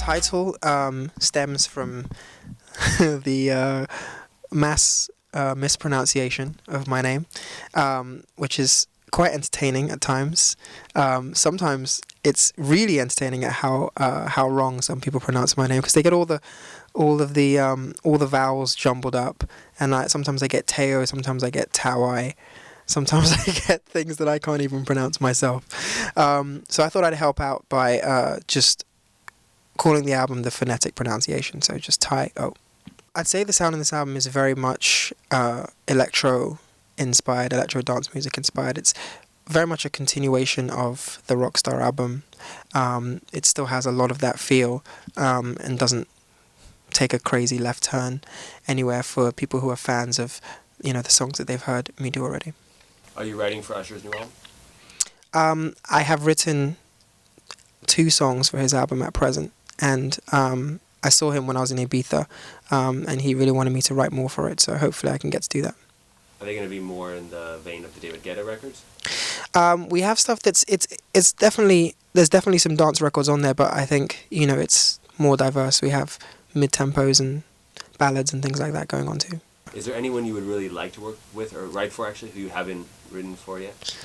title stems from the mass mispronunciation of my name, which is quite entertaining at times. Sometimes it's really entertaining at how wrong some people pronounce my name, because they get all the vowels jumbled up, and sometimes I get Taio, sometimes I get Taio, sometimes I get things that I can't even pronounce myself. So I thought I'd help out by just calling the album the phonetic pronunciation, so just Taio. I'd say the sound in this album is very much electro-inspired, electro dance music inspired. It's very much a continuation of the Rockstar album. It still has a lot of that feel, and doesn't take a crazy left turn anywhere for people who are fans of, the songs that they've heard me do already. Are you writing for Usher's new album? I have written 2 songs for his album at present, and I saw him when I was in Ibiza, and he really wanted me to write more for it, so hopefully I can get to do that. Are they going to be more in the vein of the David Guetta records? We have stuff that's there's definitely some dance records on there, but I think it's more diverse. We have mid-tempos and ballads and things like that going on too. Is there anyone you would really like to work with or write for, actually, who you haven't written for yet?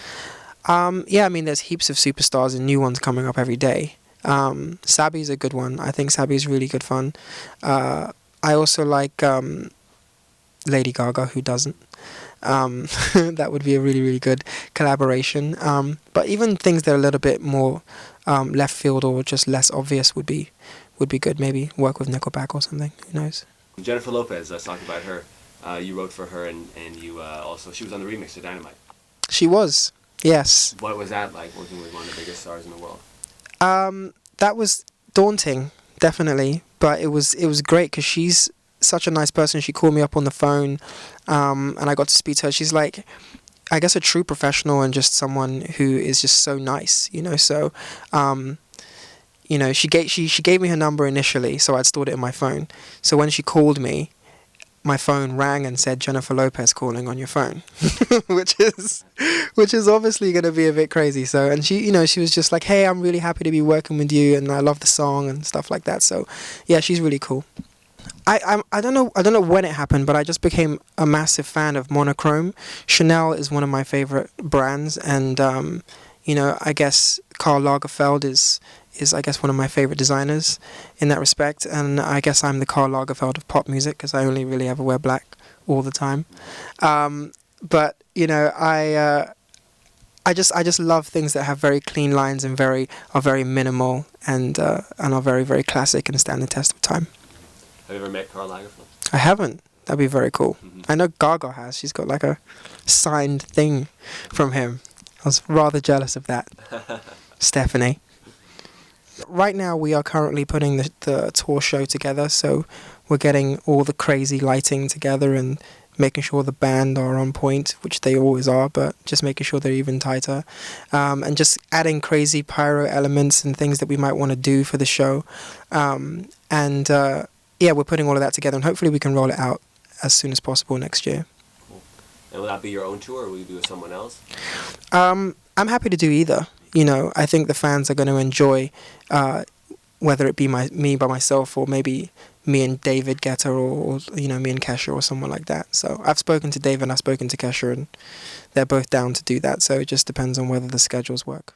Yeah, I mean, there's heaps of superstars and new ones coming up every day. Sabi's a good one. I think Sabi's really good fun. I also like Lady Gaga, who doesn't. That would be a really, really good collaboration. But even things that are a little bit more left field or just less obvious would be good. Maybe work with Nickelback or something. Who knows? Jennifer Lopez, let's talk about her. You wrote for her, and you also, she was on the remix to Dynamite. She was, yes. What was that like, working with one of the biggest stars in the world? That was daunting, definitely, but it was great because she's such a nice person. She called me up on the phone, and I got to speak to her. She's like, I guess, a true professional and just someone who is just so nice, So, she gave me her number initially, so I'd stored it in my phone. So when she called me, my phone rang and said Jennifer Lopez calling on your phone, which is obviously going to be a bit crazy. So, and she was just like, hey, I'm really happy to be working with you, and I love the song and stuff like that. So, yeah, she's really cool. I don't know when it happened, but I just became a massive fan of monochrome. Chanel is one of my favorite brands, and I guess Karl Lagerfeld is I guess one of my favorite designers in that respect, and I guess I'm the Karl Lagerfeld of pop music because I only really ever wear black all the time. But I just love things that have very clean lines and are very minimal and are very, very classic and stand the test of time. Have you ever met Karl Lagerfeld? I haven't. That'd be very cool. Mm-hmm. I know Gaga has. She's got like a signed thing from him. I was rather jealous of that. Stephanie. Right now we are currently putting the tour show together, so we're getting all the crazy lighting together and making sure the band are on point, which they always are, but just making sure they're even tighter, and just adding crazy pyro elements and things that we might want to do for the show. Yeah, we're putting all of that together, and hopefully we can roll it out as soon as possible next year. Cool. And will that be your own tour, or will you do it with someone else? I'm happy to do either. I think the fans are going to enjoy, whether it be me by myself or maybe me and David Guetta or me and Kesha or someone like that. So I've spoken to David and I've spoken to Kesha, and they're both down to do that. So it just depends on whether the schedules work.